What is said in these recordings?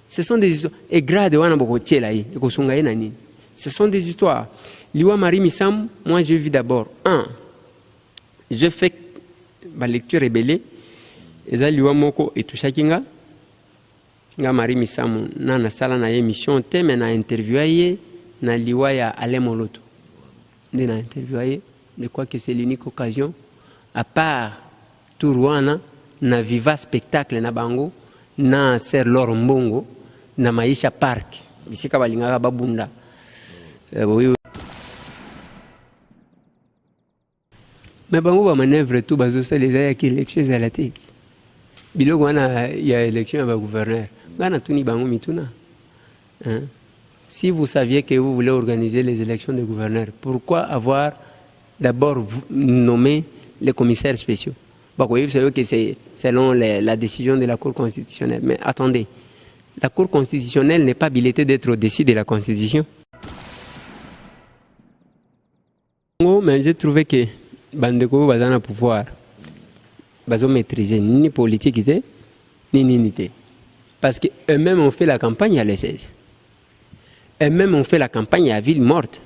Ce sont des histoires. Et grade wana boko tiela yi, eko sunga nani. Ce sont des histoires. Liwa Marie Missam, moi j'ai vu d'abord je fais ma lecture rebelle. Eza liwa moko etushakinga. Nga Marie Missam na sala na émission te mais na interviewé na liwa ya Alain Moloto. Na interviewé, je crois que c'est l'unique occasion à part Tourouana na Viva spectacle na bango na Ser Lor Mbongo na Maisha Park bisika balingaka babunda oui. Mais bango ba manœuvre tout bazo ça les aya qui élections à la tête biloko wana ya élection à gouverneur ngana tuni bango mituna hein? Si vous saviez que vous voulez organiser les élections de gouverneurs, pourquoi avoir d'abord nommé les commissaires spéciaux? Bon, vous savez que c'est selon la décision de la Cour constitutionnelle. Mais attendez, la Cour constitutionnelle n'est pas habilitée d'être au-dessus de la Constitution. Mais j'ai trouvé que Bandeko va dans le pouvoir, va maîtriser ni politique, ni unité. Parce qu'eux-mêmes ont fait la campagne à l'ESS. Eux-mêmes ont fait la campagne à ville morte.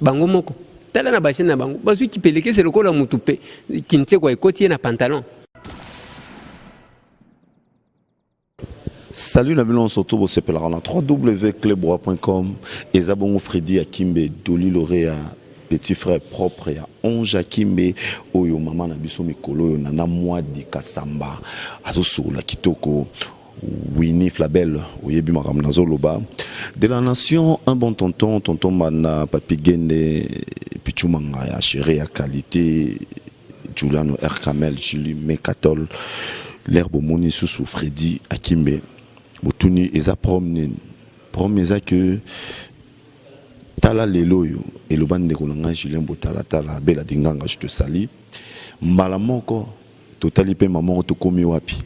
Bango moko. Tala na bassin na bango. Basu qui peleke c'est le kola mutupe. Qui ne sait quoi écoutier na pantalon. Salut la on se retrouve au CPLR on a www.clebrois.com et Zabongo Freddy Akimbe Doli Lauréat petit frère propre ya Onge Akimbe oyo maman na biso mikolo yo nana moi di Kasamba azoso la kitoko Winnie Flabel, Oyebi Maramnazo Loba. De la nation, un bon tonton, tonton Mana, Papi Gende, Pichumanga, ya chéri à qualité, Giuliano Erkamel, Julie Mekatol, l'herbe Moni Soussou, Freddy Akimbe, Botuni, Eza Promne, Promesa que Tala Leloyo, et le ban de Rolanga, Julien Botala, Tala, Bella Dinganga, je te salue. Malamoko, Totalipe Maman, Tokomi Wapi.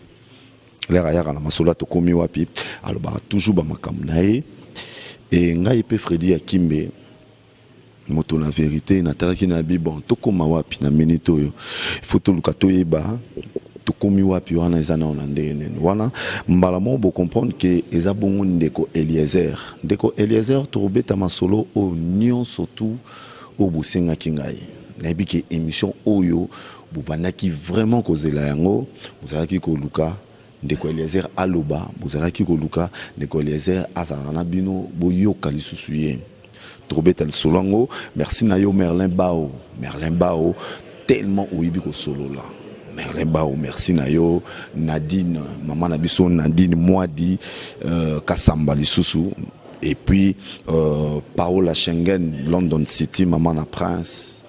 L'air ailleurs à la masola to komi wapi alors bah toujours ba makamnae et ngai pe Freddy Akimbe moto na vérité na talaki na bi bon to koma wapi na minito yo faut to lukato yeba to komi wapi wana ezana onandene wana mbala mo bo comprendre que eza bongo ndeko Eliezer to beta masolo o nion surtout au bosenga kingai na bi ke émission oyo bu banaki vraiment kozela yango bozalaki ko luka Ndeko Eliezer aloba bozalaki ko luka Ndeko Eliezer azana bino boyo kalisusuye trobeta le solongo merci na yo Merlin Bao tellement oyibi ko solo là Merlin Bao merci na yo Nadine maman na biso Nadine Mwadi Kasamba lisusu et puis Paola Schengen London City maman na Prince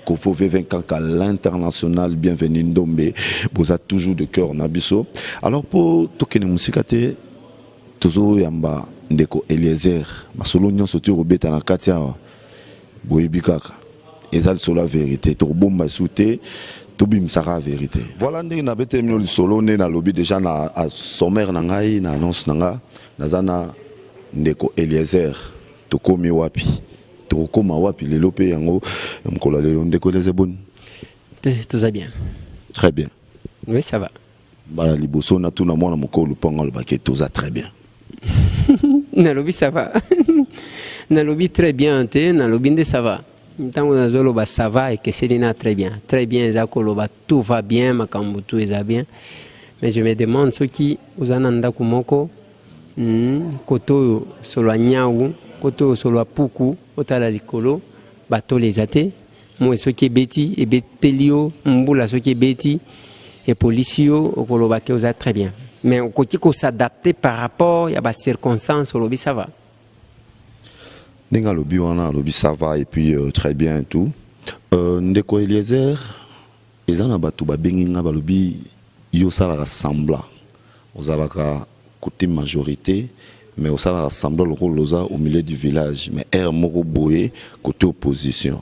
Kofo V24 à l'international, bienvenue Ndombe, vous êtes toujours de cœur Nabiso. Alors pour Tokene Musikate, Tozo Yamba, Ndeko Eliezer, Masolo Nyon Soti Robeta na Katia, Boyibikaka, Ezal sur la vérité, Torbomba Souté, Tobim Sara vérité. Voilà, n'a pas terminé le solo, né na lobby déjà na sommaire nangai, na annonce nanga, Nazana Ndeko Eliezer, Tokomi Wapi. Tokoma wapi lelo pe yango mkola lelo ndeko les bonnes. Tout va bien. Très bien. Oui, ça va. Bala liboso na tuna mwana mokolo ponga le baké tout ça très bien. Na lobby ça va. Na lobby très bien te, na lobby nde ça va. Ntango na zolo ba ça va et que c'est lina très bien. Très bien zakolo ba tout va bien makambo tout est bien. Mais je me demande ce qui uzananda kumoko koto solo nyau koto solo puku otala likolo bato les athées moi ce qui est beti et betelio mbula ce qui est beti et policio okoloba ke oza très bien mais on côté qu'on s'adapter par rapport à bas circonstances au lobby ça va Nenga lobby wana lobby ça va et puis très bien et tout Ndeko Eliezer ezana bato ba benginga ba lobby yo sala rassembla ozalaka côté majorité mais au sein rassemble le rôle au milieu du village mais air moko boye côté opposition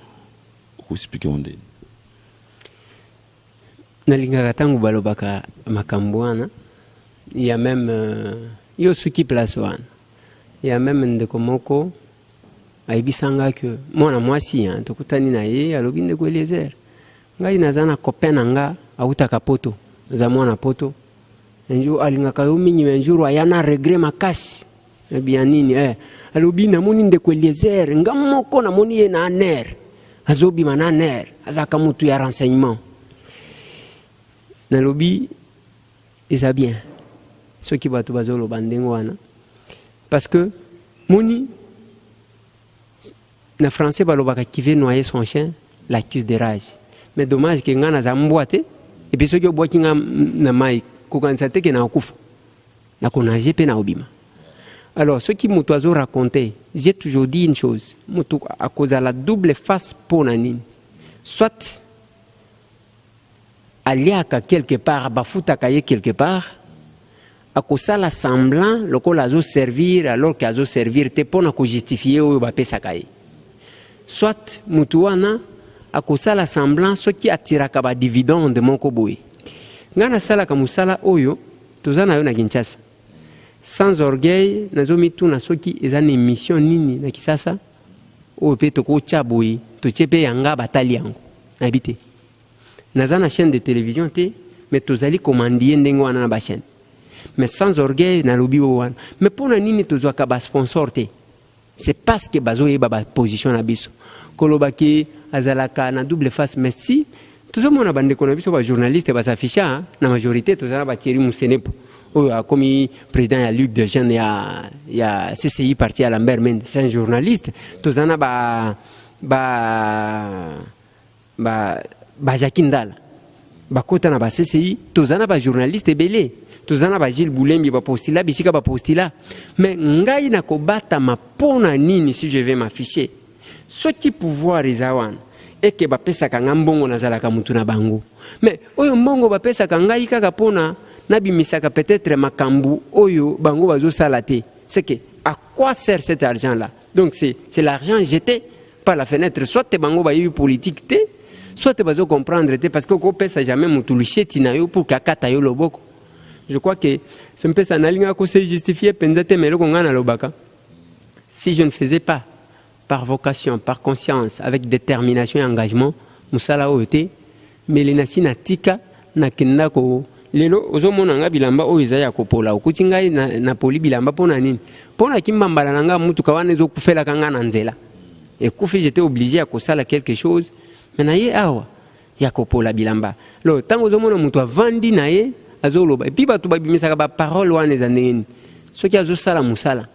vous expliquez on dit nalinga tangu balobaka makambwana il y a même yo suki place wana il y a même ndeko moko aibisanga que mwana mwasi tokutani na ye alobi Ndeko Eliezer ngai nazana copain nanga auta kapoto za mwana poto un jour alingaka yo mingi un jour ayana regret makasi bien nini alobi namoni ndeko Eliezer nga moko namoni ye na aner azobima na aner azaka mutu ya renseignement nalobi eza bien soki bato bazoloba ndenge wana parce que moni na français balobaka qui veut noyer son chien l'accuse de rage mais dommage que nga naza mbwa te et puis soki obwaki nga na mai kokanisa te ke na okufa nakonage mpe na obima. Alors ce qui mutu azo raconter, j'ai toujours dit une chose, mutu à cause de la double face pour nani, soit aliaka quelque part bafutaka ye quelque part akosala semblant loko lazo servir alors qu'azo servir te pona ko justifier oyo bapesaka ye, soit mutu wana akosala semblant soki atiraka ba dividende moko boye ngana sala ka musala oyo tozana yo na Kinshasa sans orgueil nazomi tuna soki eza na émission nini na Kisasa oyo pe tokotia boye totie pe yanga batali yango nayebi te naza na chaîne de télévision te mais tozali commandie ndenge wana na ba chaîne mais sans orgueil nalobi wana mais pona nini tozwaka ba sponsor te c'est parce que bazoyeba ba position na biso kolobaki azalaka na double face mais si tozomona bandeko na biso ba journaliste basafisha na majorité tozala ba Thierry Musenepo oyo comme président ya Ligue des jeunes ya CCI parti à Lambert Mende c'est un journaliste tozana ba Jakindala bakota na ba CCI tozana ba journaliste belé tozana ba Gilles Boulembi ba postila bisika ba postila mais ngai na kobata mapona nini si je vais m'afficher ce qui pouvoir izawan et que ba pesa kanga mbongo nazalaka mutu na bango mais oyo mbongo ba pesa kanga kaka pona nabimisaka peut-être makambu oyo bango bazo salate c'est que à quoi sert cet argent là donc c'est l'argent jeté par la fenêtre soit te bango ba politique te soit te bazo comprendre te parce que ko pesa jamais mutu lucheti na yo pour kakata yo loboko. Je crois que ce me pesa nalinga ko se justifier penzate melo ko ngana lobaka si je ne faisais pas par vocation par conscience avec détermination et engagement musala oyote melinasi na tika na kinda ko lelo ozomona nga bilamba oyo eza ya kopola okuti ngai na poli bilamba pona nini pona kimbambala nanga mutu kawana ezokufela kanga na nzela ekufi j'étais obligé à kosala quelque chose mais na ye awa ya kopola bilamba lo tango ozomona mutu avandi na ye azoloba et puis bato babimisaka ba parole wana eza ndenge soki azosala musala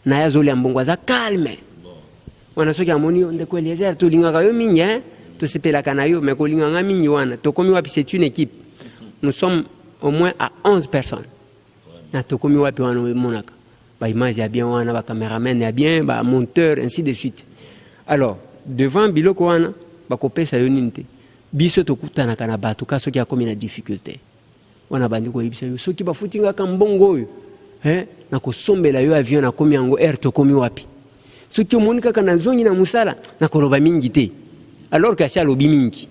na ye azolia mbongo aza calme wana soki amoni ndeko Eliezer tolingaka yo mingi tosepelaka na yo mais kolinganga mingi wana tokomi wapi c'est une équipe nous sommes au moins à 11 personnes. Na tokomi wapi wana monaka. Ba image ya bien wana ba cameraman ya bien ba monteur ainsi de suite. Alors, devant biloko wana ba kopesa yo ninte. Biso tokutana kana bato ka soki akomi na difficulté. Wana bandi ko yebisa yo soki ba futinga ka mbongo oyo. Na ko sombela yo avion na komi yango air tokomi wapi. Soki omonika kana zongi na musala na koloba mingi te. Alors que ça lobi mingi.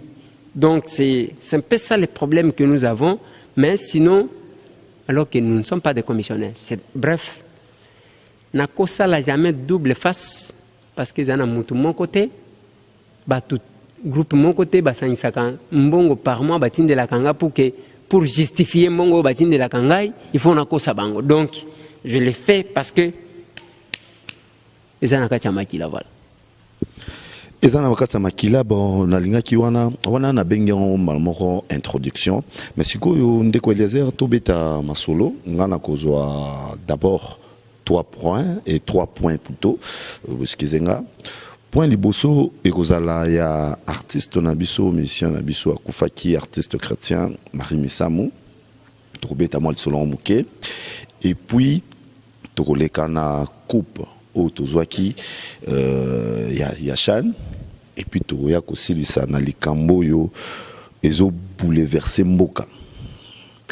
Donc c'est un peu ça les problèmes que nous avons, mais sinon, alors que nous ne sommes pas des commissionnaires. Bref, Nakosa n'a jamais double face, parce qu'ils en ont mon côté, tout groupe mon côté, mbongo par mois, de la kanga pour justifier mbongo de la kanga, il faut Nakosa bango. Donc, je l'ai fait parce que ils en ont makila, voilà. Ezana wakata makila bon nalinga ki wana na bengi moko introduction mais sikoyo ndeko Eliezer to beta masolo ngana kozwa d'abord 3 points et 3 points plutôt excusez-moi point liboso ekozala ya artiste na biso musicien na biso akufaki artiste chrétien Marie Misamu to beta moi solo muke et puis to koleka na coupe au tozwaki ya Chan et puis toya kosilisa na likambo yo ezo bouleverser mboka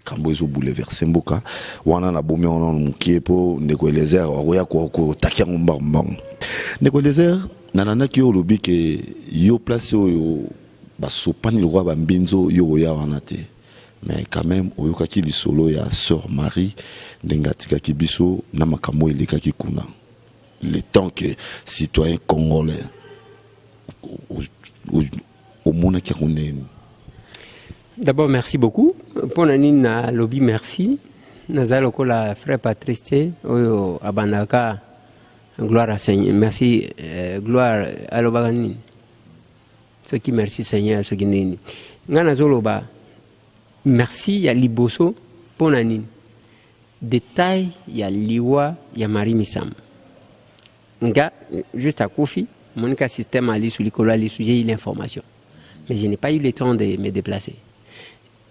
kambo ezo bouleverser mboka wana na bomi ona mukie po ndeko Eliezer oya ko takia mbamba ndeko Eliezer nanana ki olobi ke yo place yo basopani le roi bambinzo yo ya wana te mais quand même oyokaki lisolo ya sœur Marie ndengatika kibiso na makambo elekaki kuna le temps que citoyen congolais au monde qui D'abord merci beaucoup pour Nanine lobby merci naza lokola frère Patrice oyo abandaka gloire à Seigneur merci gloire alobaka nini soki merci Seigneur soki nini nga nazoloba merci ya liboso mpona nini détail ya liwa ya Marie Misambo nga juste akufi monika système ali sur likolo ali j'ai eu l'information mais je n'ai pas eu le temps de me déplacer.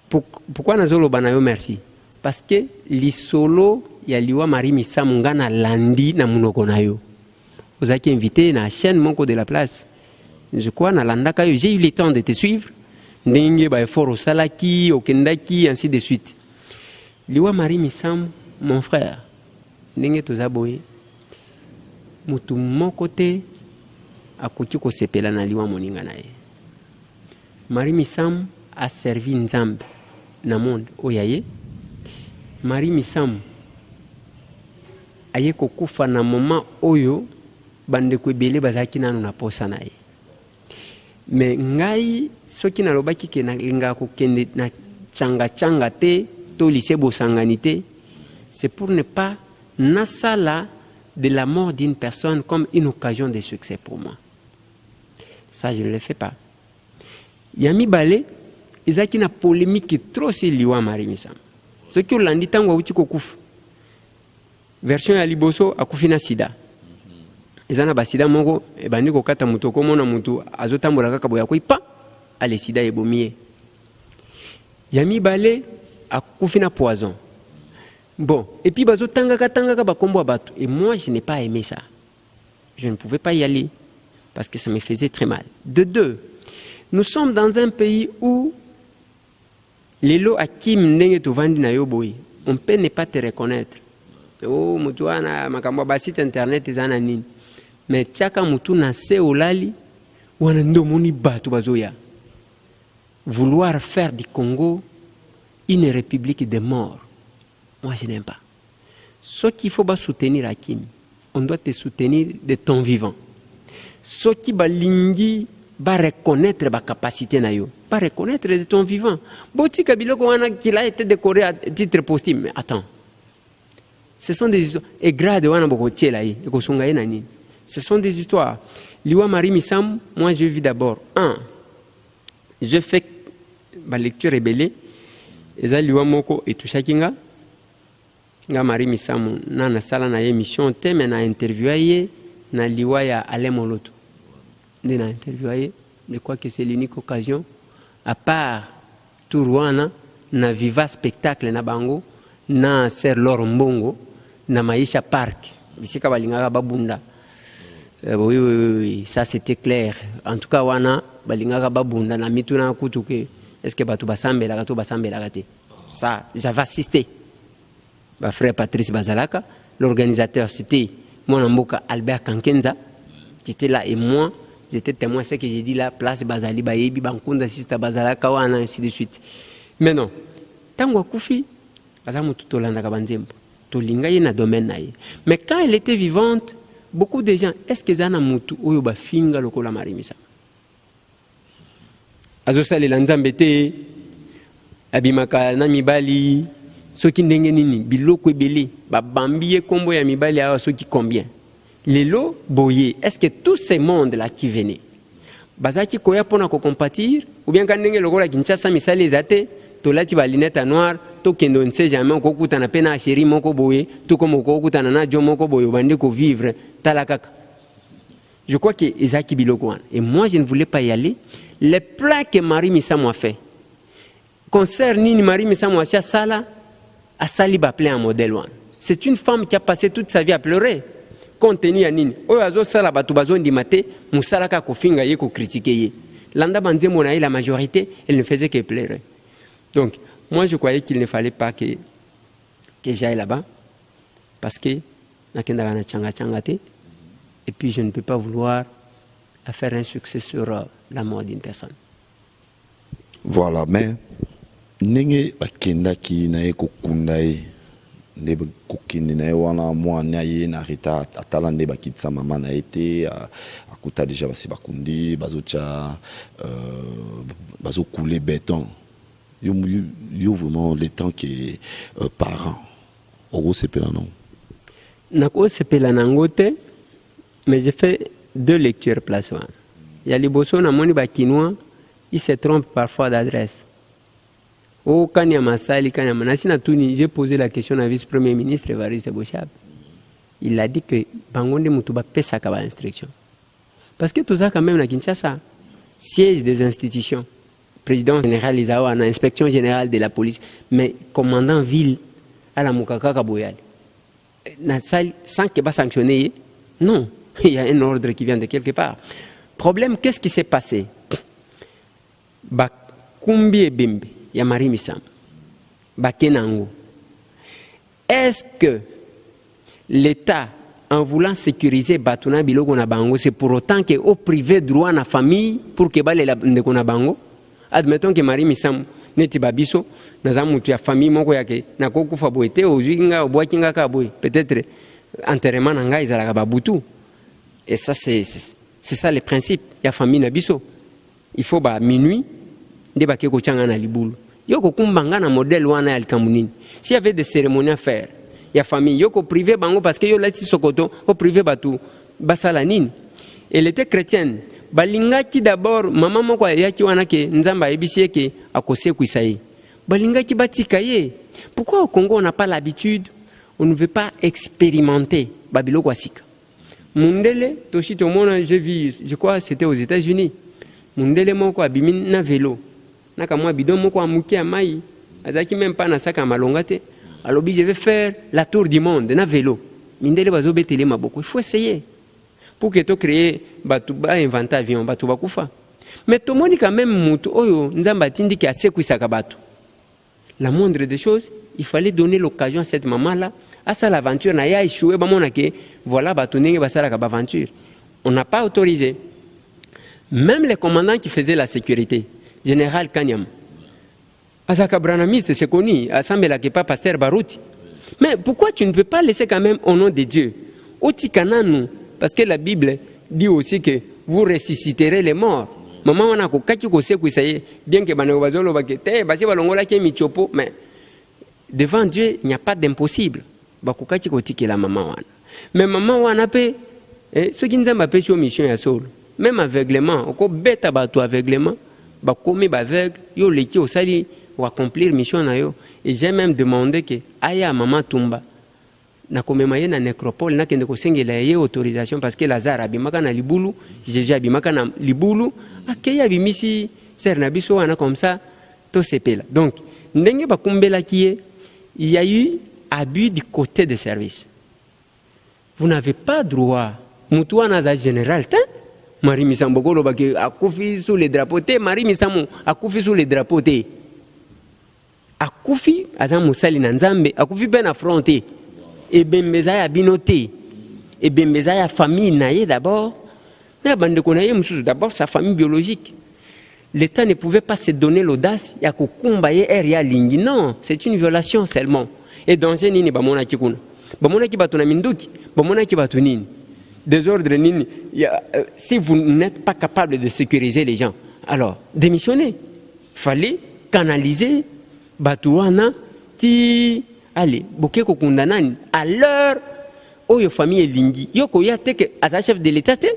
Pourquoi nazoloba na yo merci? Parce que lisolo ya liwa Marie Misambo nga na landi na munoko na yo. Vous avez invité na chaîne Monko de la place. Je crois na landaka yo j'ai eu le temps de te suivre. Ndenge ba effort au salaki, au kendaki ainsi de suite. Liwa Marie Misambo mon frère. Ndenge tozaboye. Mutu moko te akoki ko sepela na liwa moninga na ye. Marie Misambo a servi Nzambe na monde oyaye. Marie Misambo aye kokufa na moment oyo bande ko ebele bazaki nanu na posa na ye. Mais ngai soki na lobaki ke na linga ko kende na changa te to lycée bosanganité, c'est pour ne pas nasala de la mort d'une personne comme une occasion de succès pour moi. Ça je ne le fais pas. Yami Balé, ils ont une polémique trop si liwa Marie Misambo. Ce qui ont dit tango uti kokufa. Version ya liboso akufina sida. Ils ont sida moko e bandi ko kata mutu ko mona mutu azotambola kaka boya ko ipa ale sida ebomie. Yami Balé akufina poison. Bon, et puis bazo tanga ba kombo bato et moi je n'ai pas aimé ça. Je ne pouvais pas y aller parce que ça me faisait très mal. De deux, nous sommes dans un pays où les lots à Kim Nenge Tovandi na Yoboy, on peut ne pas te reconnaître. Oh, Moutouana, Makambo, site internet, Zananin. Mais Tchaka Moutou na se olali, Wanandomoni Batu Bazoya. Vouloir faire du Congo une république de morts, moi je n'aime pas. Ce qu'il faut soutenir Hakim, on doit te soutenir de ton vivant. Ce qui va lingi, va reconnaître ma capacité na yo, va reconnaître de ton vivant. Boti Kabilo qu'il a été décoré à titre posthume, mais attends. Ce sont des histoires. Et grade wana bokotie là et kosunga nani. Ce sont des histoires. Liwa Marie Misambo, moi je vis d'abord je fais ma lecture rebelle. Eza liwa moko etushakinga. Nga Marie Misambo na sala na émission thème na interview na liwa ya Alain Moloto. Dans l'interview, je crois que c'est l'unique occasion, à part Tourouana, na Viva spectacle na bango, na Ser Lor Mbongo, na Maïcha Park, ici Kabalinga Babunda. Oui, ça c'était clair. En tout cas, wana Balinga Babunda, na mituna kutuke, est-ce que Batu Basambe la gato Basambe la gate? Ça, j'avais assisté. Ma frère Patrice Bazalaka, l'organisateur c'était mon amboka Albert Kankenza, qui était là et moi. J'étais témoin de ce que j'ai dit là, place Bazali, Bayebi, Bankunda, Sista Bazala, Kawana, ainsi de suite. Mais non, Tango Koufi, mais quand elle était vivante, beaucoup de gens, est-ce que Zana Moutou, Oyoba Finga, Lokola Marie Misambo? Azosa le Lanzambete, Abimaka, Namibali, Soki Ndengenini, Biloko Ebele, Babambiye Kombo ya Mibali, Soki combien? Les lots boyés, est-ce que tous ces mondes-là qui venaient, Bazaki Koya Pona ko compatir, ou bien quand Nenge Lokola Kinshasa Misale les athées, Tolati Balinette noire, Tokendo ne sait jamais, Kokuta na pena chéri Moko Boye, tout comme Kokuta na Djo Moko Boye, Bandeko vivre, Talakaka. Je crois que Isaki Bilokouan. Et moi, je ne voulais pas y aller. Les plats que Marie Misambo a fait, concert Nini Marie Misambo a Sala, a Sali Baplé un modèle. C'est une femme qui a passé toute sa vie à pleurer. Contenu à Nini. Oyazo Sala Batubazon di Mate, Moussalaka Kofinga ye ko critiquer. Landa Banze Monaï, la majorité, elle ne faisait que pleurer. Donc, moi je croyais qu'il ne fallait pas que j'aille là-bas. Parce que, et puis je ne peux pas vouloir faire un succès sur la mort d'une personne. Voilà, mais Nenge Bakendaki na Kokundae. Ne kokini na wana mwa na ye na rita atala ne bakitsa mama na été akuta déjà basi bakundi bazocha bazo couler béton yo vraiment les temps que parents Oro sepela non. Nako sepela nangote, mais j'ai fait 2 lectures place wana. Ya liboso na moni ba Kinois, ils se trompent parfois d'adresse. Au Kanya Masali, Kanya Manasina Tuni, j'ai posé la question à vice-premier ministre Evariste Bochab. Il a dit que Bangonde Mutuba pesa kaba instruction. Parce que tout ça quand même na Kinshasa, siège des institutions, président général Isawa, inspection générale de la police, mais commandant ville à la Mukaka Kaboyal. Sans que pas sanctionner, non, il y a un ordre qui vient de quelque part. Problème, qu'est-ce qui s'est passé? Bakumbi et Bimbe, il y a Marie Missam, Bakenango. Est-ce que l'État, en voulant sécuriser Batuna Biloko na Bango, c'est pour autant qu'au privé droit na famille pour que Balé la Ndekona Bango? Admettons que Marie Missam neti babiso, nazamu tu ya famille moko yake, na koku faboete, ozuinga, oboakinga kaboy, peut-être enterrement nanga izalaka babutu. Et ça, c'est ça le principe. Il y a famille nabiso. Il faut ba minuit, de bake ko changa na libulu. Yoko kumbanga na modèle wana ya Kamunini. S'il y avait des cérémonies à faire, il y a famille, yoko privé bango parce que yo lati sokoto, au privé batu, basala nini. Elle était chrétienne. Balingaki d'abord, maman moko yaki wana ke nzamba ebisi ke akose kuisaye. Balingaki batika ye. Pourquoi au Congo on n'a pas l'habitude, on ne veut pas expérimenter babilo kwasika. Mundele, toshi tomona, j'ai vu, je crois c'était aux États-Unis. Mundele moko abimi na vélo. Naka mwa bidon moko amuki amai. Azaki même pas na saka malongate. Alors je vais faire la tour du monde na vélo. Mindele bazo betele maboko. Il faut essayer. Pour que tu crées, tu vas inventer avion, tu vas kufa. Mais tout le monde quand même mutu oyo nzamba tindi ki asekwisa batu. La moindre des choses, il fallait donner l'occasion à cette maman-là, à ça l'aventure na ya échoué, ba mona ke voilà batu nenge basala ka aventure. On n'a pas autorisé. Même les commandants qui faisaient la sécurité, général Kanyam, Azaka Branamiste, c'est connu, Assemblée la Kepa Pasteur Barouti. Mais pourquoi tu ne peux pas laisser quand même au nom de Dieu? Otikananu, parce que la Bible dit aussi que vous ressusciterez les morts. Maman wana ko kaki ko seku isaye bien que banako bazolo bakete basi balongola ke michopo, mais devant Dieu il n'y a pas d'impossible. Bakukaki ko tikela maman wana. Mais maman wana pe ceux qui nzamba pe sur mission ya solo. Même aveuglement, ko beta bato aveuglement, bakomi ba aveugle, yo leki osali ou accomplir mission na yo. Et j'ai même demandé que aya maman Tumba na komemaye na nécropole na kende ko sengela ye autorisation parce que Lazare abimaka na libulu, Jésus abimaka na libulu, akeya bimisi ser na biso wana comme ça to sepela. Donc ndenge bakumbela kiye, il y a eu abus du côté des services. Vous n'avez pas droit mutu wana za général ta Marie Misambo lo baki akufi sous les drapeaux te Marie Misamo akufi sous les drapeaux te akufi aza musali na nzambe akufi pe na fronté. Et bembeza ya binoté et bembeza ya famille naye d'abord na bande konaye mususu d'abord sa famille biologique. L'État ne pouvait pas se donner l'audace ya kokumba ye area lingi. Non, c'est une violation seulement. Et dans ce nini bamona kikuna bamona ki batuna minduki bamona ki batunini désordre nini. Si vous n'êtes pas capable de sécuriser les gens, alors démissionnez. Fallait canaliser batuana ti. Allez, boké ko kundanani à l'heure où yo famille lingi yoko ya teke aza chef de l'état te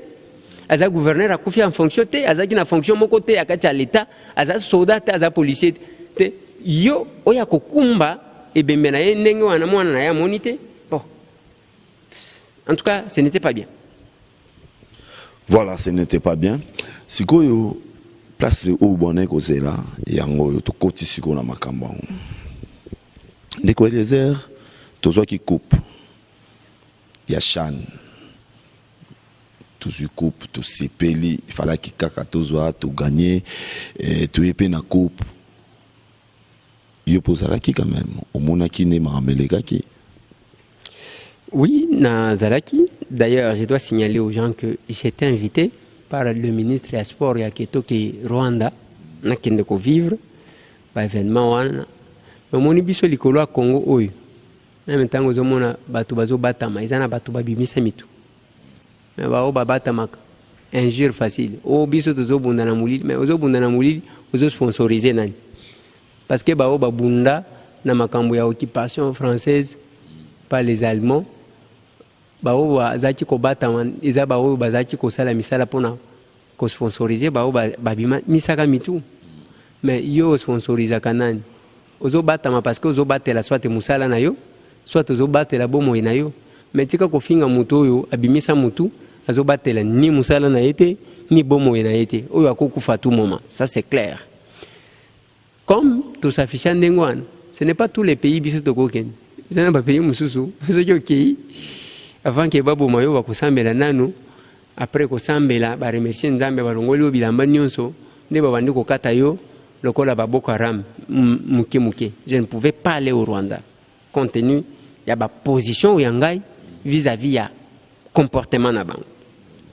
aza gouverneur akufi en fonction te aza ki na fonction moko te akacha l'état aza soldat te aza policier te yo oya kokumba e bembe na ye ndenge wana mwana na ya monité. Bon, en tout cas ce n'était pas bien. Voilà, ce n'était pas bien. Sikoyo place au bonnet ko là yango yo to koti siko na makambo. Les Eliezer, tous ceux qui coupent, il y a Chan, tous ceux qui coupent, tous ces peli, il fallait qu'il caca tous tout gagner, tout épée na coupe. Il y a posé qui quand même, au monde qui n'est pas qui. Oui, na Zalaki. D'ailleurs, je dois signaler aux gens que j'étais invité par le ministre des Sports Yaketo qui Rwanda, na kende ko vivre, par événement wana. Mais mon ibiso likolo a Congo oyo na metango zomona batu bazo batama izana batu babimisa mitu mais ba o batamaka injure facile o biso tozo bunda na mulili mais ozo bunda na mulili ozo sponsoriser nani parce que ba o babunda na makambo ya occupation française par les Allemands. Bao bazaki ko batama eza bao bazaki ko sala misala pona ko sponsoriser bao babima misaka mitu. Mais yo sponsoriser kanani. Ozo batama parce que ozo batela soit musala na yo, soit ozo batela bomo na yo. Mais tika ko finga mutu yo abimisa mutu azo batela ni musala na été ni bomo na été. Oyo akokufa tout moment. Ça c'est clair. Comme tout s'affiche ndengwana, ce n'est pas tous les pays biso tokoken. Ce n'est pas pays mususu. Soki avant que babo mayo ba kusambela nanu après ko sambela ba remercier nzambe ba longoli obilamba nyonso nde ba bandi ko kata yo lokola ba Boko Haram muke. Je ne pouvais pas aller au Rwanda compte tenu ya ba position yangai vis-à-vis ya comportement na bango.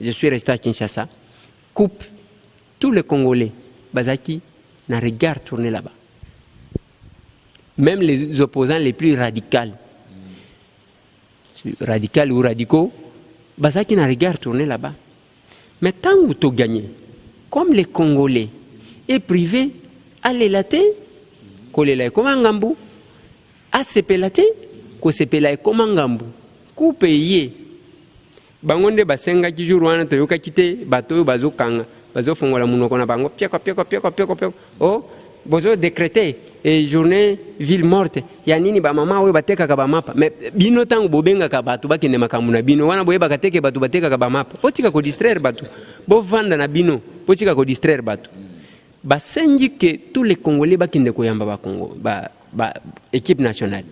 Je suis resté à Kinshasa. Coupe tous les Congolais bazaki na regard tourné là-bas. Même les opposants les plus radicaux ou radicaux, bazaki na regard tourné là-bas. Mais tant que tu gagnes, comme les Congolais et privés, allez la té, kolela comme un gambou, à sepelate, ko sepela comme un gambou, ko payer. Bangonde basenga ki jour wana to yoka kite bato bazo kanga, bazo fongola munoko na bango, pieko. Oh, bozo décréter et journée ville morte ya nini ba mama we bateka ka ba mapa mais bino tangu bobenga ka batu bakende makamu na bino wana boyeba kateke batu bateka ka ba mapa potika ko distraire batu bo vanda na bino potika ko distraire batu basengi que tous les Congolais bakende ko yamba ba Congo ba équipe nationale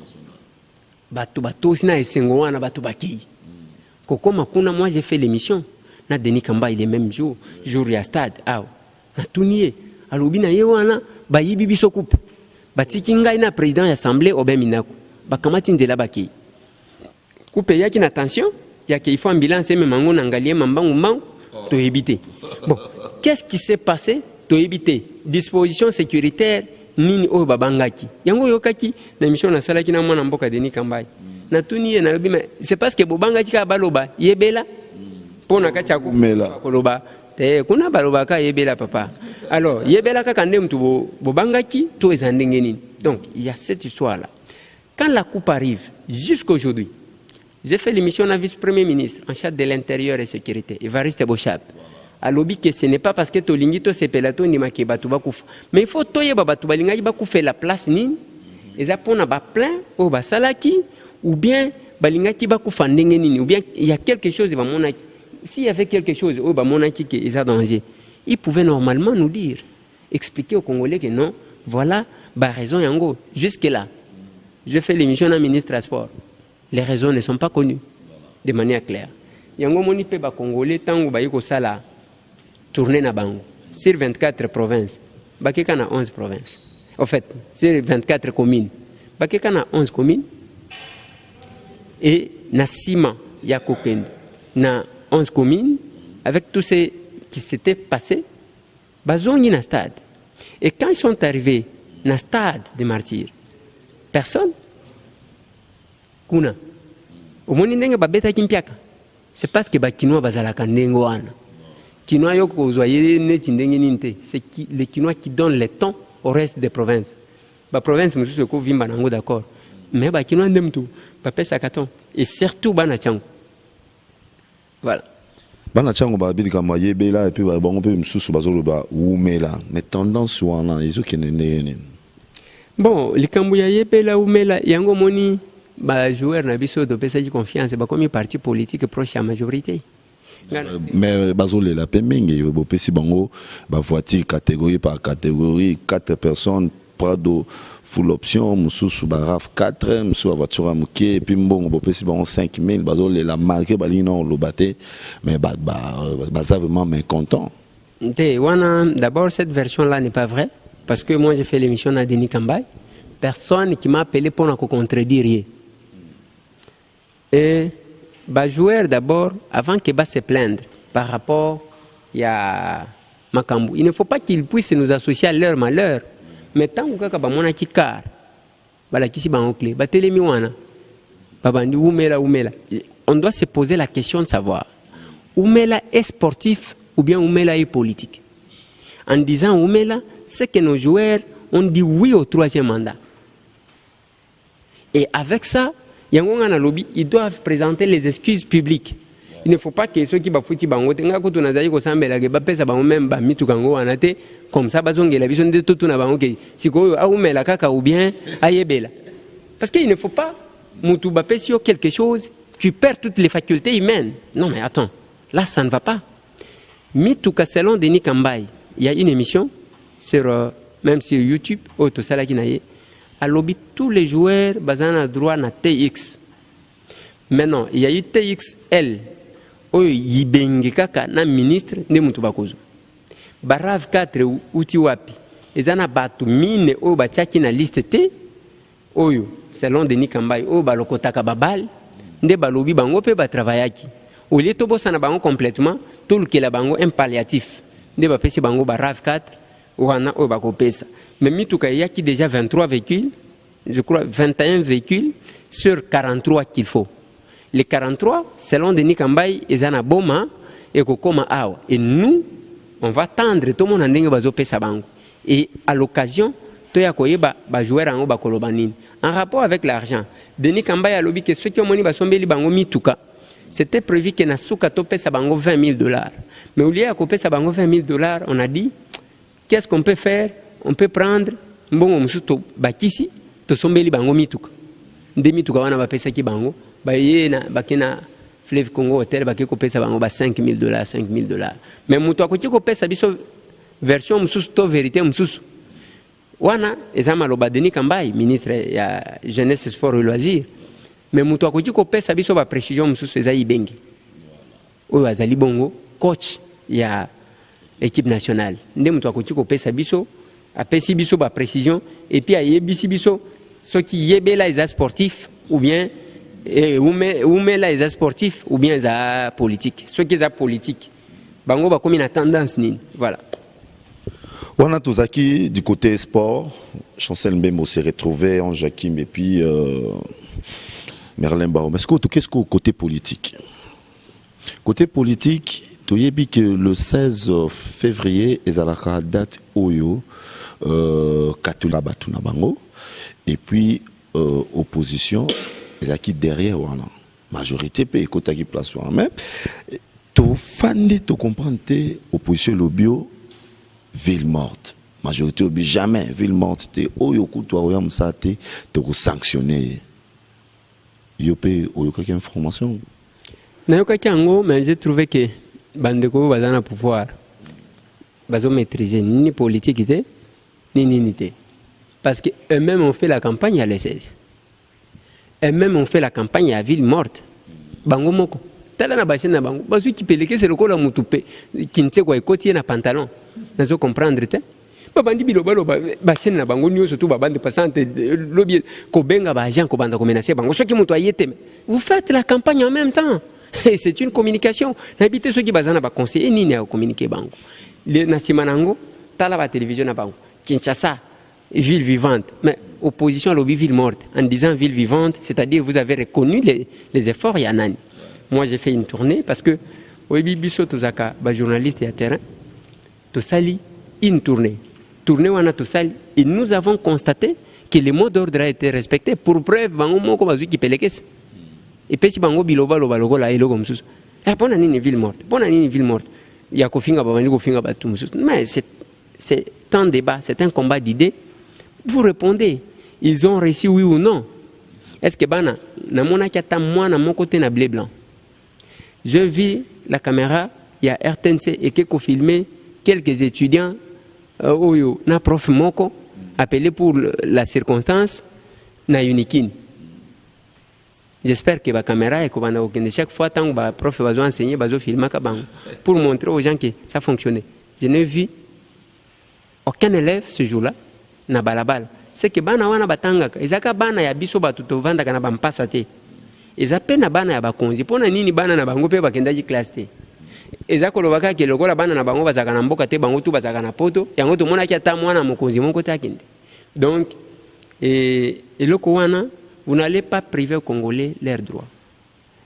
batu sina esengo wana batu baki kokoma kuna. Moi j'ai fait l'émission na Denis Kamba il est même jour ya stade na tunie alobina ye wana bayibi biso coupe batiki ngai na président de l'assemblée Obin Minako bakamati nzela baki coupe yaki na tension yaki il faut ambulance même mango na ngalie mambangu to éviter. Bon, qu'est-ce qui s'est passé to éviter disposition sécuritaire nini o babangaki yango yokaki na mission na salaki na mwana mboka Denis Kambai na tuni na lobima c'est parce que bobangaki ka baloba yebela pona kacha koloba te kuna baloba ka yebela papa. Alors yebela ka kande mtu bobangaki to ezandenge nini. Donc il y a cette histoire là. Quand la coupe arrive jusqu'aujourd'hui, j'ai fait l'émission à vice-premier ministre en charge de l'intérieur et sécurité Evariste Bochab. A lobby que ce n'est pas parce que tolingi to sepelato ni makeba to bakufa. Mais il faut toyeba batu balinga bakufa la place ni eza pona ba plein o ba salaki ou bien balinga ki bakufa ndenge nini ou bien il y a quelque chose va monaki. S'il y avait quelque chose o ba monaki que eza danger, il pouvait normalement nous dire, expliquer aux Congolais que non, voilà ba raison yango. Jusque là, je fais l'émission à ministre des Sports. Les raisons ne sont pas connues de manière claire. Yango moni pe ba Congolais tango ba yiko sala tourner na bango sur 24 provinces. Bakeka na 11 provinces. En fait, sur 24 communes. Bakeka na 11 communes. Et na Sima ya Kokende na 11 communes avec tout ce qui s'était passé, bazongi na stade. Et quand ils sont arrivés na stade de Martyrs, personne kuna omoni ndenge babeta kimpiaka. C'est parce que bakinois bazalaka ndengo wana. Kinois yoko ozwaye neti ndenge ninte, c'est les Kinois qui donnent le temps au reste des provinces. Ba province mususu ko vimba nango d'accord. Mais bakinois ndemtu ba pesa katon et surtout bana chango. Voilà. Bana chango ba bilika mayebela et puis ba bango pe mususu bazoloba umela. Mais tendance wana ezokene nene. Bon, likambu ya yebela umela yango moni ba joueur na biso de pesa confiance ba comme parti politique proche à majorité. Mais bazole la pemingi yo bopesi bango ba voiture catégorie par catégorie 4 personnes prado full option mususu ba RAV 4 mususu voiture amuke et puis mbongo bopesi bango 5000 bazole la marqué balino lo baté mais baza vraiment mécontent. D'abord cette version là n'est pas vraie parce que moi j'ai fait l'émission à Denis Kambai, personne qui m'a appelé pour nous contredire. Et bah joueur d'abord avant qu'il va se plaindre par rapport à Makambu. Il ne faut pas qu'il puisse nous associer à leur malheur. Mais tant que ba mona ki car bala kisi ba clé ba telemi wana babandi umela. On doit se poser la question de savoir umela est sportif ou bien umela est politique. En disant umela, c'est que nos joueurs ont dit oui au 3e mandat. Et avec ça, Yangongana lobby, ils doivent présenter les excuses publiques. Il ne faut pas que ceux qui bafouti bango tenga ko tunazali ko sambela ke bapesa bango même ba mitukango anate comme ça bazongela biso nde totuna bango ke siko aumela kaka ou bien ayebela. Parce qu'il ne faut pas mutu bapesi yo quelque chose, tu perds toutes les facultés humaines. Non mais attends, là ça ne va pas. Mituka selon Denis Kambaye, il y a une émission sur même sur YouTube auto sala kinaye à lobby tous les joueurs bazana droit na TX. Maintenant, il y a eu TXL. Oyo yibenge kaka na ministre nde mutu bakozo barav 4 uti wapi ezana batu mine oyo bachaki na liste te oyo selon Denis Kambaye oyo balokotaka babal nde balobi bango pe batravaillaki au lieu to bosana bango complètement tout le la bango un palliatif nde bapesi bango barav 4 wana oyo bakopesa mais mituka yaki déjà 23 véhicules je crois 21 véhicules sur 43 qu'il faut. Les 43, selon Denis Kambaye, ils ont un boma et kokoma awa. Et nous, on va tendre tout le monde en dingue bazo pesa bango. Et à l'occasion, to ya koye ba jouer en ba kolobanine. En rapport avec l'argent, Denis Kambaye a lobby que ceux qui ont moni ba sombeli bango mituka. C'était prévu que na souka to pesa bango $20,000. Mais au lieu de pesa bango $20,000, on a dit qu'est-ce qu'on peut faire? On peut prendre mbongo musuto bakisi to sombeli bango mituka. Nde mituka wana ba pesa ki bango. Bakina Fleuve Congo Hotel bakiko pesa bango ba $5,000, $5,000. Mais mutu akoti ko pesa biso version mususu to vérité mususu. Wana ezama loba Denis Kambaye, ministre ya jeunesse sport et loisirs. Mais mutu akoti ko pesa biso ba précision mususu eza ibengi. Oyo azali bongo coach ya équipe nationale. Nde mutu akoti ko pesa biso apesi biso ba précision et puis ayebisi biso ceux qui yebela les sportifs ou bien ou mais là les sportifs ou bien les politiques. Ceux qui sont politiques, bango ba comme une tendance ni. Voilà. On a tous acquis du côté sport. Chancel Mbembo s'est retrouvé en Jakim et puis Merlin Baum. Est-ce que qu'est-ce qu'au côté politique? Côté politique, tu y que le 16 février, ils ont la date Oyo, Katula Batuna Bango, et puis opposition. Ils ont quitté derrière la majorité peut écouter qui place sur même tu fandi tu comprends opposition lobio ville morte majorité obi jamais ville morte te oyo kuto oya msate te ko sanctionner yo pe oyo quelque information na yo kakango mais j'ai trouvé que bandeko bazana pouvoir bazo maîtriser ni politique ni unité parce que eux-mêmes ont fait la campagne à l'ESS. Et même on fait la campagne à ville morte. Bango moko. Tala na basine na bango. Basu ki peleke c'est le kola mutupe. Kinte kwa ekoti na pantalon. Nazo comprendre te. Babandi biloba loba basine na bango nyo surtout babandi passante lobi ko benga ba agent ko banda ko menacer bango. Ceux qui mutu ayete. Vous faites la campagne en même temps. Et c'est une communication. N'habitez ceux qui bazana ba conseiller ni na communiquer bango. Le na simanango tala ba télévision na bango. Kinshasa ville vivante. Mais opposition à lobby ville morte. En disant ville vivante, c'est-à-dire vous avez reconnu les efforts Yanani. Moi j'ai fait une tournée parce que Oebi Biso Tozaka, journaliste et à terrain, Tosali, une tournée. Tournée où on a Tosali. Et nous avons constaté que le mot d'ordre a été respecté. Pour preuve, Bango Moko Bazu qui pelekes. Et puis si Bango Biloba Loba la Elo Gomsus. Et bon, on a une ville morte. Bon, on a une ville morte. Il y a Kofinga Babani Kofinga Batumsus. Mais c'est un débat, c'est un combat d'idées. Vous répondez, ils ont réussi oui ou non. Est-ce que bana na mona kiata moi na mon côté na blé blanc. Je vis la caméra, il y a RTNC et qui filmé quelques étudiants oyo na prof moko appelé pour la circonstance na unikin. J'espère que la caméra est comme chaque fois tant que prof va enseigner va filmer pour montrer aux gens que ça fonctionnait. Je n'ai vu aucun élève ce jour-là. Na balabala c'est que bana wana batangaka ezaka bana ya biso batu tovandaka na bampasa te ezape na bana ya bakonzi pona nini bana na bango pe bakendaki classe te ezako lobaka ke lokola bana na bango bazaka na mboka te bango tu bazaka na poto yango to mona ki ata mwana mokonzi moko te akende donc eloko wana vous n'allez pas priver aux Congolais leurs droits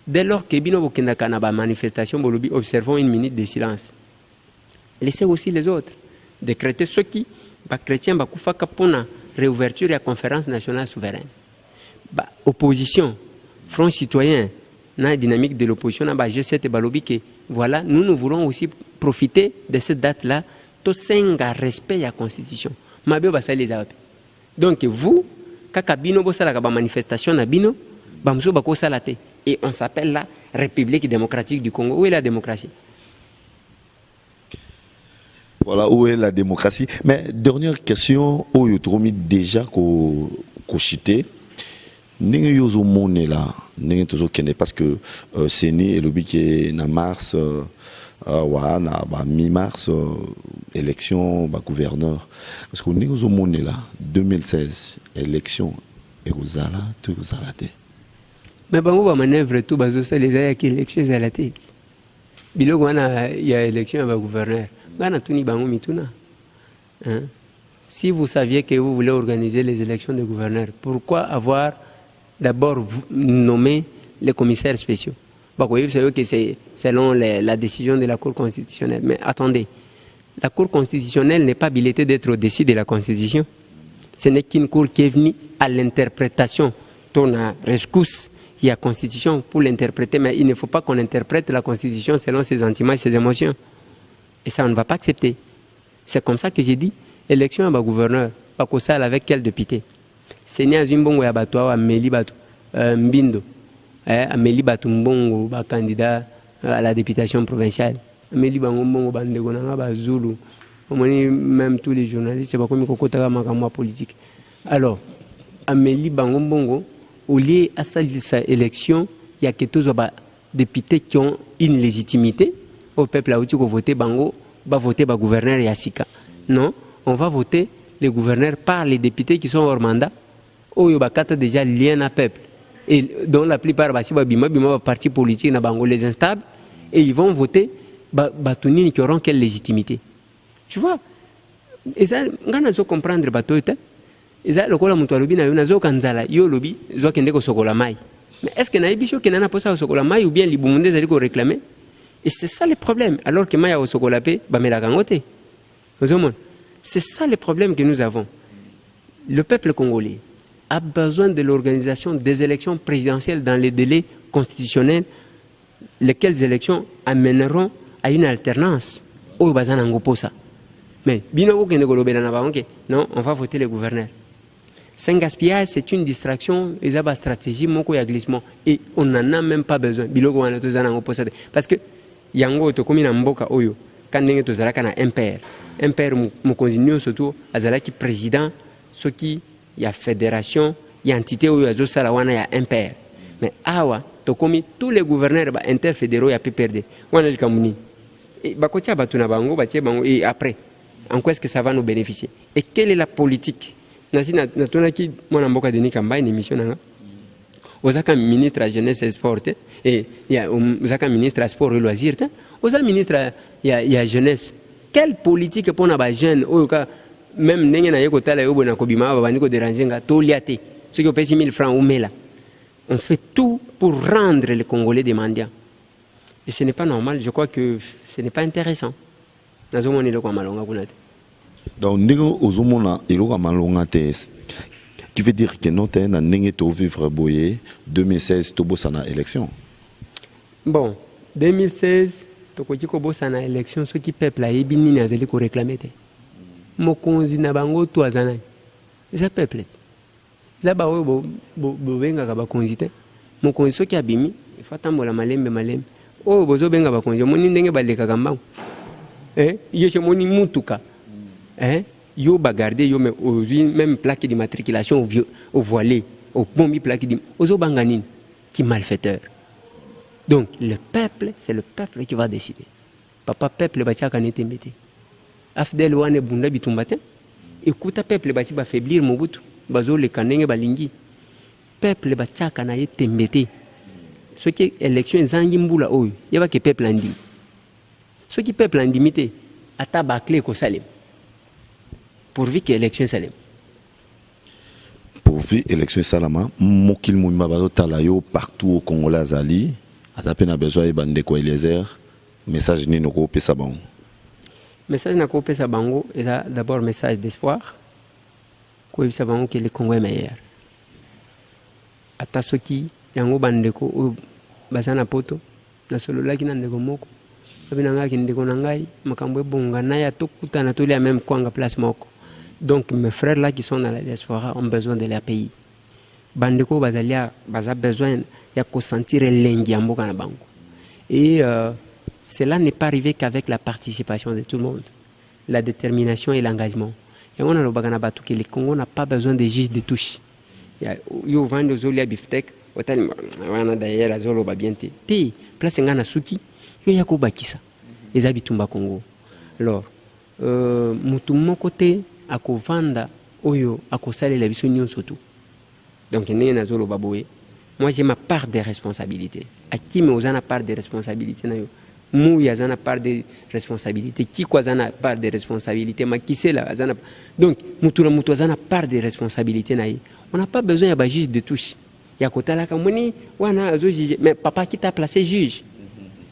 dès lors que bino bokendaka na ba manifestation bolobi observons une minute de silence laissez aussi les autres décréter ceux qui ba chrétien ba kufaka pona réouverture de la conférence nationale souveraine ba opposition Front citoyen, la dynamique de l'opposition, G7 et Balobi, voilà, nous voulons aussi profiter de cette date-là, tout un respect à la Constitution. Donc vous, quand vous avez une manifestation, et on s'appelle la République démocratique du Congo. Où est la démocratie? Voilà, où est la démocratie? Mais dernière question, où vous avez déjà chité, n'est yozo monnaie là, n'est toujours qu'elle parce que c'est né et le but qui est en mars, mi-mars, élection gouverneur. Parce que n'est yozo monnaie là, 2016, élection et aux ala, tout aux alatés. Mais bon, on va manœuvrer tout, ça les a qui élections à la tête. Bilo il y a élection à gouverneur. Si vous saviez que vous voulez organiser les élections de gouverneurs, pourquoi avoir d'abord nommé les commissaires spéciaux? Vous savez que c'est selon la décision de la Cour constitutionnelle. Mais attendez, la Cour constitutionnelle n'est pas habilitée d'être au-dessus de la Constitution. Ce n'est qu'une Cour qui est venue à l'interprétation. On a rescousse, il y a Constitution pour l'interpréter, mais il ne faut pas qu'on interprète la Constitution selon ses sentiments et ses émotions. Et ça, on ne va pas accepter. C'est comme ça que j'ai dit, élection à gouverneur, pas que ça avec quel député. C'est né à Zimbongo à Bato, à Meli Bato, Mbindo, à Meli Bato Mbongo, candidat à la députation provinciale. Meli Bango Bandegonanga, Zulu, même tous les journalistes, c'est pas comme Kokota politique. Alors, à Meli Bango Mbongo, au lieu à sa élection, il y a quelques députés qui ont une légitimité. Au peuple a voté Bango, va voter le gouverneur Yassika. Non, on va voter les gouverneurs par les députés qui sont hors mandat. Où il y a déjà lien à peuple. Et dont la plupart des partis politiques na Bango les instables. Et ils vont voter Batouni qui auront quelle légitimité. Tu vois? Et ça, on a comprendre Batoïta. Et ça, le coup, la mutualobi na yon zo kanzala yo lobi zo kende ko sokola mai. Mais est-ce que na ibisho ke nana posa sokola mai ou bien libumunde zali ko réclamer? Et c'est ça le problème. Alors que Maya Osokolapé, c'est ça le problème que nous avons. Le peuple congolais a besoin de l'organisation des élections présidentielles dans les délais constitutionnels, lesquelles élections amèneront à une alternance. Mais, non, on va voter les gouverneurs. C'est un gaspillage, c'est une distraction, et ça va stratégie, glissement. Et on n'en a même pas besoin. Parce que yango to komi na mboka oyo kandenge to zalaka na MPR mokonzi nyonso to azalaki président soki ya fédération ya entité oyo azosala wana ya MPR. Mais awa to komi tous les gouverneurs ba interfédéraux ya PPRD wana likamuni et bakotia batuna bango batie bango et après en quoi est-ce que ça va nous bénéficier et quelle est la politique nasi na tonaki mwana mboka Denis Kamba une émission nanga Osaka ministre à jeunesse et sport et il y a Osaka ministre à sport et loisirs Osaka ministre il y a jeunesse quelle politique pour na jeunes même ndenge na yeko tala yobo na kobima ba baniko déranger nga toliate ceux qui ont payé 6 000 francs ou mela on fait tout pour rendre les Congolais des mendiants et ce n'est pas normal je crois que ce n'est pas intéressant nazomoni le kwa malonga kunate donc ndenge ozomona eloko malonga te qui veut dire que notre année to vivre boyer 2016 to bossana élection. Bon, 2016 to ko bossana élection ce qui peuple a ebini na zeli ko réclamer te. Mokonzi na bango to azana. Ça peuple. Ça ba bo benga ka ba konzi te. Mokonzi so ki abimi, il faut tambola malembe. Oh bozo benga ba konzi moni ndenge baleka kamba. Yeshe moni mutuka. Yo bagarder yo même plaque d'immatriculation au voilé au bombi plaque aux banganines qui malfaiteur. Donc le peuple c'est le peuple qui va décider. Papa peuple ba tiaka nete mbete. Afdel wane bunda bitumbate. Écoute peuple ba ti ba faiblir Mobutu bazo le kanenge balingi. Peuple ba tiaka na yete mbete. Ce qui élection zangi mbula oyo yaba ke peuple andi. Ce qui peuple andimité ata ba clé ko salem. Pourvu que l'élection salem. Pourvu élection salama, mokil moumba bazo talayo partout au Congo azali, atapena besoin de bande ko Eliezer, message ni noko pesa bango. Message na ko pesa bango est d'abord message d'espoir. Ko pesa bango que le Congo est meilleur. Ata soki yango bandeko bazana poto na solo laki na ndeko moko abinanga ki ndeko na ngai makambo ebonga na ya tokutana toli ya même kwanga place moko. Donc mes frères là qui sont dans la diaspora ont besoin de leur pays. Bandeko bazalia baza besoin ya ko sentir lengi ya mboka na bango. Et cela n'est pas arrivé qu'avec la participation de tout le monde, la détermination et l'engagement. Et on a le bagana batu que le Congo n'a pas besoin de juges de touche. Yo vendre zolia biftek, otali wana d'ailleurs azolo ba bien te. Place ngana suki, yo yako bakisa. Ezabi tumba Congo. Alors mutu moko te akovanda oyo akosalela biso nyonso tout. Donc ndenge nazolo baboye. Moi j'ai ma part de responsabilité. Akime ozana part de responsabilité na yo. Mouya zana part de responsabilité. Kiko zana part de responsabilité. Makisela zana. Donc mutula mutu zana part de responsabilité na ye. On n'a pas besoin d'un juge de touche. Il y a côté là comme mais papa qui t'a placé juge.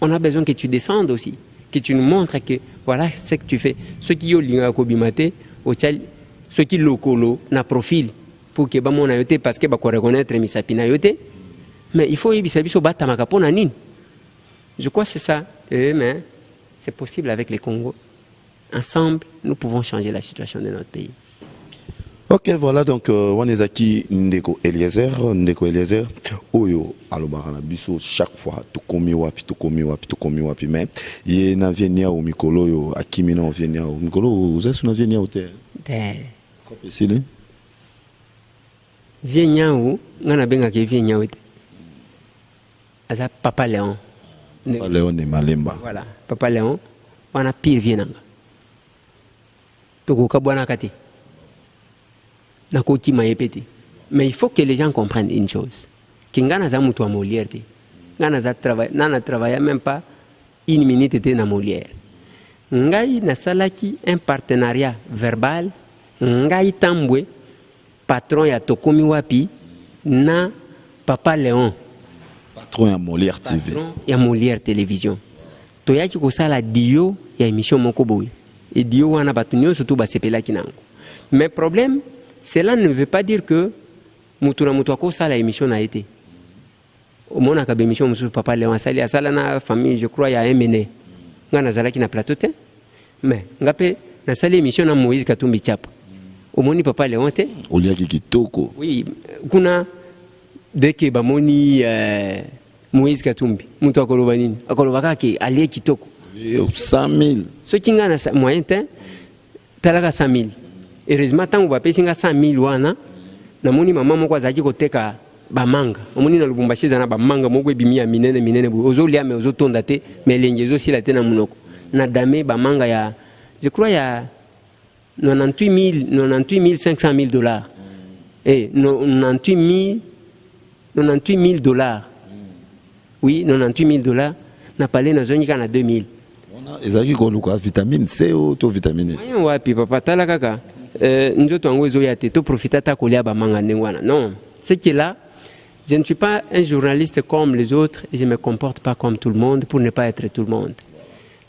On a besoin que tu descendes aussi, que tu nous montres que voilà ce que tu fais. Ceux qui ont l'inga kobimate, ceux qui locolo na profil pour que ba mon ayote parce que ba ko reconnaître misapina yote. Mais il faut ibisabiso batamaka pona nini. Je crois que c'est ça. Mais c'est possible avec les Congo. Ensemble, nous pouvons changer la situation de notre pays. Ok, voilà, donc on est aquí Ndeko Eliezer, Oyo, alobara na biso chaque fois, tout komi wapi, mais il na vienia au Mikolo, yo, akimi na vienia au Mikolo, vous êtes na vienia au terre? Quoi possible? Vienia ou, ngana benga ke vienia ou te. Aza Papa Léon. Papa Léon de Malemba. Voilà, Papa Léon, on a pire vienanga. Toko kabwana kati. Mais il faut que les gens comprennent une chose. Que Ngana za mutu wa Molière te. Ngana za travail, nana travaille même pas une minute te na Molière. Ngai na salaki un partenariat verbal. Ngai tambwe patron ya Tokomi Wapi na Papa Léon. Patron ya Molière TV. Patron ya Molière Télévision. Toyaki ko sala dio ya émission moko boy. Et dio wana batunyo surtout ba sepela kinango. Mais problème cela ne veut pas dire que Moutoura Moutouako ça la émission a été. Au moins, on a émission sur Papa Léon Sali, à la famille, je crois, il y a un mené. On a Zala qui n'a plateau. Mais, on a une émission à Moïse Katumbi Tchap. Au moins, Papa Léon était. Au lieu de Kitoko. Oui, kuna dès que Bamoni Moïse Katumbi, Moutouako Lobanine, Akolobaka qui allait Kitoko. 100 000. Ce qui a un moyen, Talaga 100 000. Heureusement, tant que vous avez 100 000 wana, na moni maman moko azaki koteka bamanga. Omoni na Lubumbashi zana bamanga moko ebimi ya minene ozo lia me ozo tonda te mais lengezo sila te na munoko. Na dame bamanga ya je crois ya 98 500 000 $. Eh 98 000 $. Oui, 98 000 $. Na palé na zoni kana 2000. Ezaki ko luka vitamine C ou to vitamine. Moyen wapi papa tala kaka. Njoto ango ezo ya te to profita ta kolia ba manga ndengwana. Non, c'est que là je ne suis pas un journaliste comme les autres et je me comporte pas comme tout le monde pour ne pas être tout le monde.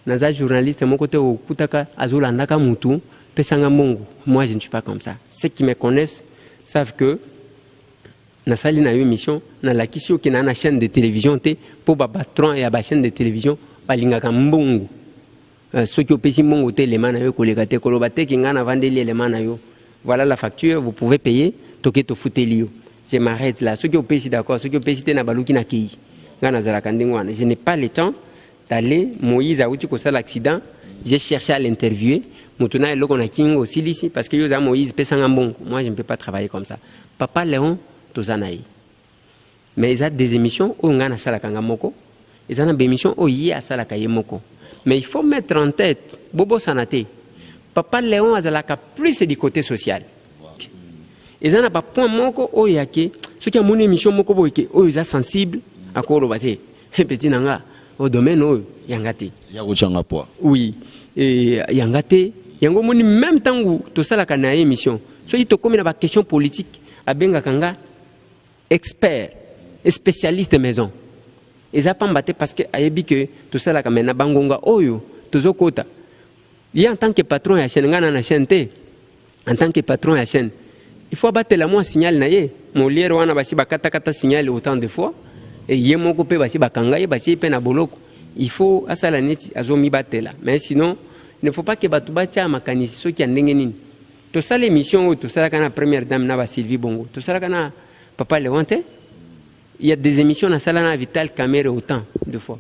Naza journaliste mon côté au kutaka azola ndaka mutu pesanga mongo. Moi je ne suis pas comme ça. Ceux qui me connaissent savent que na sali na yo émission na la kisio ki na chaîne de télévision te pour ba patron et ba chaîne de télévision balingaka mbongo. Ceux qui ont payé mon hôtel, les manayo, collègues, colobate, qui n'ont vendé les manayo. Voilà la facture, vous pouvez payer, toquer to foutelio. Je m'arrête là. Ceux qui ont payé, d'accord, ceux qui ont payé, na balouki na kei. Je n'ai pas le temps d'aller. Moïse a eu l'accident. J'ai cherché à l'interviewer. Maintenant, il y a Kingo aussi parce que yo za Moïse pesa ngambon. Moi, je ne peux pas travailler comme ça. Papa Léon, tozanaï. Mais ils ont des émissions où on a sala kangamoko. Ils ont des émissions où il y a sala kayemoko. Mais il faut mettre en tête, Bobo Sanate, Papa Léon a plus du côté social. Et ça n'a pas point moko o yake, ceux qui ont mon émission moko boyke, o ils sensible à quoi le bâti. Petit nanga, au domaine o yangate. Yagochanga poa. Oui, et yangate, yango moni même temps où tout ça la kana émission. Soit il te comme une question politique, à benga kanga, expert, spécialiste maison. Et ça pas mbatté parce que ayebi que tout ça là quand même bangonga oyo tozo kota. Il y a en tant que patron ya chaîne ngana na chaîne te. En tant que patron ya chaîne il faut abattre la moi signal naie molière wana basi bakata kata signal autant de fois et yemoko pe basi bakangaye basi pe na boloko il faut asala neti azomi batela mais sinon il ne faut pas que batu bacha makanisi soki ndenge nini to sala émission to sala kana première dame na ba Sylvie Bongo to sala kana papa Léonte il y a des émissions na sala na Vital Caméra autant de fois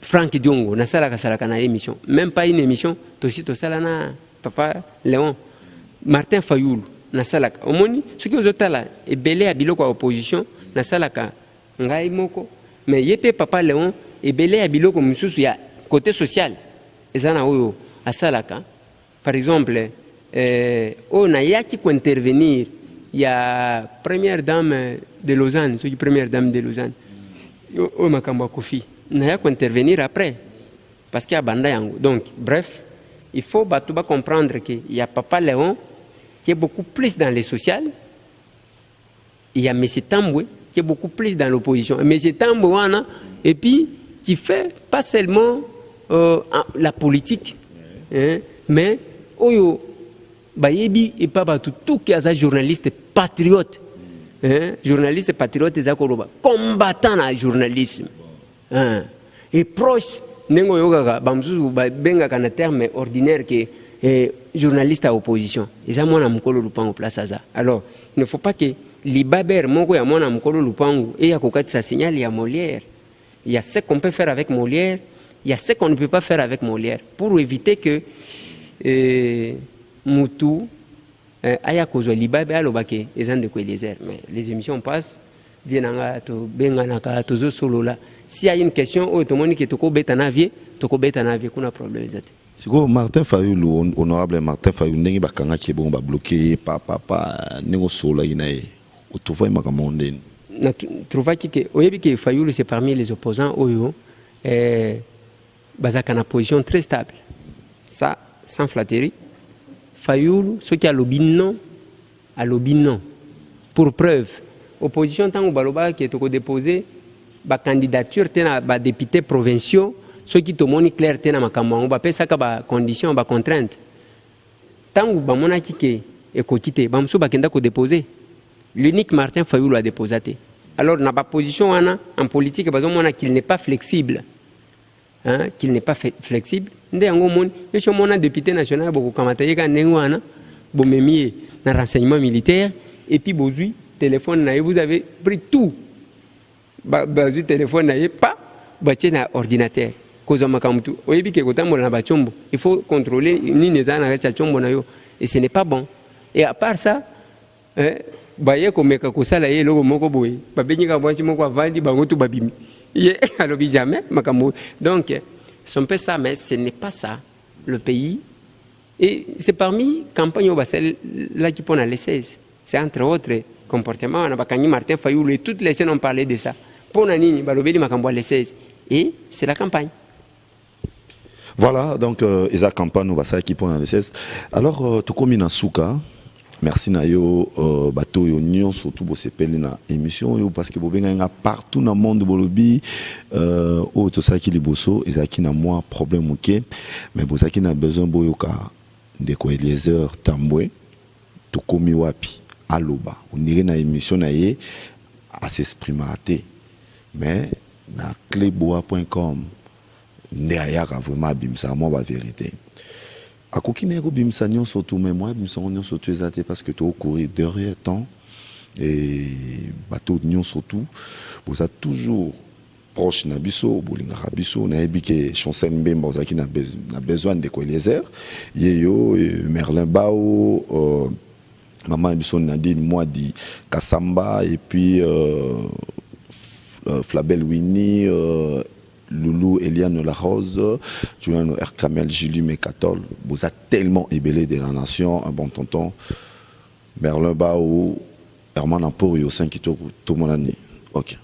Franck Diongo na sala kana émission même pas une émission to si to sala na papa Léon Martin Fayoul na salaka omoni soki ozotala ebele ya biloko ya opposition na salaka ngai moko mais yepe papa Léon ebele ya biloko mususu ya côté social ezana oyo asalaka par exemple on a yaki ko intervenir ya première dame de Lausanne soki première dame de Lausanne o makambo kofi na ya ko intervenir après parce qu'il y a banda yango donc bref il faut batuba comprendre que il y a papa Léon qui est beaucoup plus dans les sociales. Il y a M. Tamboué qui est beaucoup plus dans l'opposition. M. Tamboué, et puis qui fait pas seulement la politique, hein, mais Oyo Bayebi et pas tout qui est un journaliste patriote. Hein, journaliste patriote, combattant le journalisme. Hein, et proche, Nengo Yoga, Bamsou, Benga Kana terme ordinaire qui journaliste à opposition. Et ça, moi, je suis place à ça. Alors, il ne faut pas que l'Ibaber, moi, et à côté de ça signale, il y a Molière. Il y a ce qu'on peut faire avec Molière, il y a ce qu'on ne peut pas faire avec Molière. Pour éviter que Moutou, aya kozwa Libaber, alobake, ezande ko Eliezer. Mais les émissions passent, viennent à Benganaka, Tozo Solo là. S'il y a une question, tout le monde qui est toko bétanavie, qu'on a problème. Siko Martin Fayoulou, honorable Martin Fayoulou, n'engi bakanga qui est bon, bloqué, papa, n'engo sola inae. Au trouva makamonde. Na trouva qui que, oyebi que Fayoulou c'est parmi les opposants oyo, basaka na position très stable. Ça, sans flatterie. Fayoulou, ce qui a l'obinon, à l'obinon. Pour preuve, opposition tant ou baloba qui est déposé, ba candidature tena ba députés provinciaux. Ceux qui te montrent clair, tu as des conditions, des contraintes. Tant que tu as dit que tu déposé, l'unique Martin Fayoulou a déposé. Alors, dans la position en politique, qu'il n'est pas flexible. Hein, qu'il n'est pas flexible. Il y a un député national qui a un renseignement militaire et puis téléphone, vous avez pris tout. Téléphone, pas un ordinateur. Il faut contrôler et ce n'est pas bon. Et à part ça, donc c'est un peu ça, mais ce n'est pas ça le pays. Et c'est parmi campagne là qui prend les 16. C'est entre autres comportements. Martin Fayoulou et toutes les scènes ont parlé de ça. Pour Nanini, les 16. Et c'est la campagne. Voilà, donc, Esa campagne, on va ça qui prend les 16. Alors, tout comme Inasuka, merci Nayo, bateau yo nyon surtout pour s'appeler na émission yo parce que vous venez partout dans le monde de Bolobi, tout ça qui est bosso, Esa qui n'a moins problème ok, mais vous qui n'a besoin boyoka de quoi Eliezer Tamboué, tout comme wapi, aloba, on irait na émission na ye à s'exprimer mais na cleboa.com ndeyaka vraiment bimsa moi la vérité akoki nego bimsa nyon surtout mais moi bimsa nyon surtout ezate parce que tu au courir derrière temps et bateau nyon surtout vous êtes toujours proche na biso bolinga biso na ebike chancel mbemba ozaki na besoin de Eliezer yeyo Merlin Bao maman biso Nadine moi dit Kassamba et puis Flabel Winnie Loulou, Eliane La Rose, Juliano Erkamel, Julie Mekatol, vous êtes tellement ébellé de la nation, un bon tonton, Merlin Bao, Herman Amporio, 5 qui tout mon année. Ok.